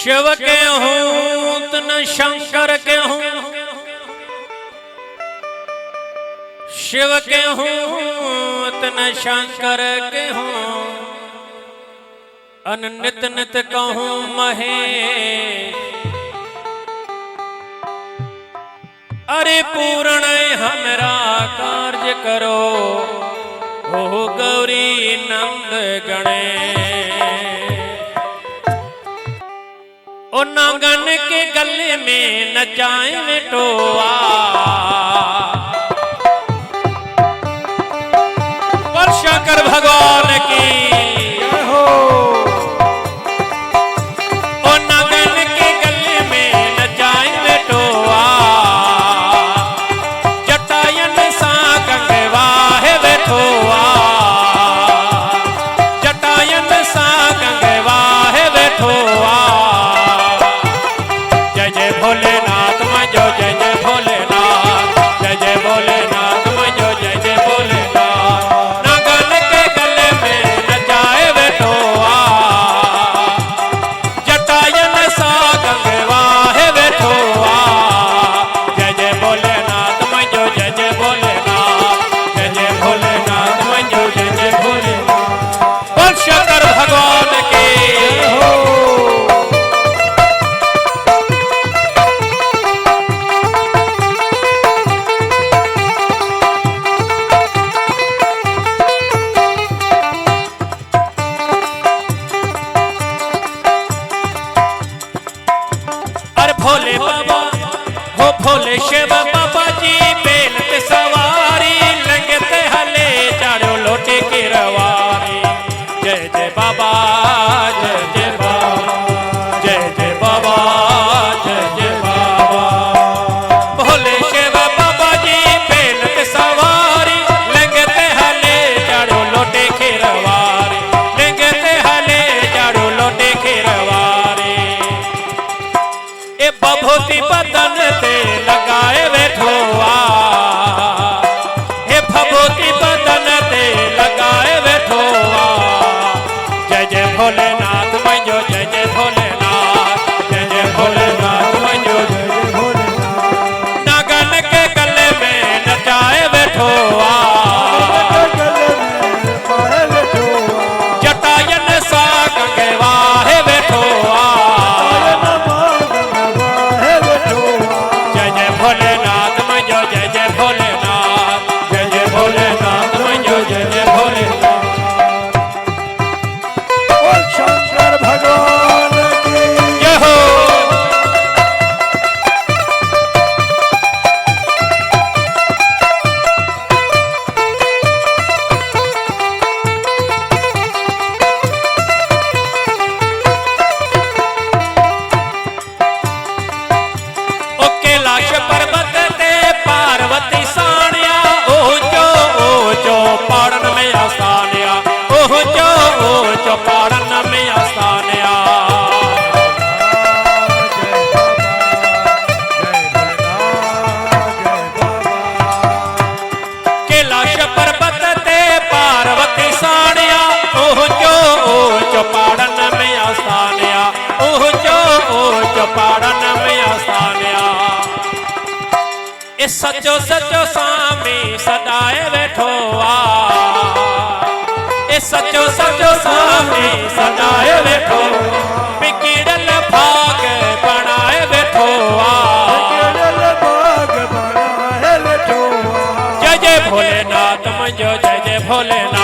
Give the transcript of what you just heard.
शिव के हूँ तन शंकर के हूँ, शिव के हूँ तन शंकर के हूँ, अन नित नित कहूँ महेश। अरे पूर्ण हमरा कार्य करो, ओ गौरी नंद गणेश। ओ नागन के गले में नचाए मिटोआ, वर्षा कर भगवान की हो। ओ नागन के गले में नचाए मिटोआ, जटायन सा गंगवा है बैठोआ, जटायन सा गंगवा है बैठोआ। जय जय भोलेनाथ मजो, जय जय भोलेनाथ, जय जय भोलेनाथ मजो, जय जय भोलेनाथ। नागन के गले में नचाए बैठोआ, जटायन सा गंगवा है बैठोआ। जय जय भोलेनाथ मजो, जय जय भोलेनाथ, जय जय भोलेनाथ मजो, जय जय भोलेनाथ। बोल शंकर भगवान की हो। भोले बाबा हो भोले शिव बाबा जी बेल ते सवारी, लंगते हले चारो लोटे की रवारी। जय जय बाबा, जय जय बाबा, जय जय बाबा, जय जय बाबा। भोले शिव बाबा जी बेल ते सवारी, लंगते हले चारो लोटे की रवारी, लंगते हले चारो लोटे की रवारी। ए बभूति बदन ते लगाए बैठोआ, हे भभूति बदन ते लगाए बैठोआ। जय जय भोलेनाथ मजो, जय जय भोलेनाथ, जय जय भोलेनाथ मजो, जय जय भोलेनाथ। नागन के गले में नचाए बैठोआ, जटायन सा गंगवा है बैठोआ। भोलेनाथ मजो, जय जय भोलेनाथ, जय जय भोलेनाथ मजो, जय जय भोलेनाथ। बोल शंकर भगवान की जय हो। ओ कैलाश पर्वत ते पार्वती सानिया, ऊंचो ऊंचो पहाड़न में आसानिया, ऊंचो ऊंचो पहाड़न में आसानिया। कैलाश पर्वत ते पार्वती सानिया, ऊंचो ऊंचो पहाड़न में आसानिया, ऊंचो ऊंचो पहाड़न में आसानिया। ए सचो सचो स्वामी सदाए बैठोआ, ए सचो सचो स्वामी सदाए बैठो। बिगड़ल भाग बनाए बैठोआ, जय जय भोलेनाथ मजो, जय जय भोलेनाथ।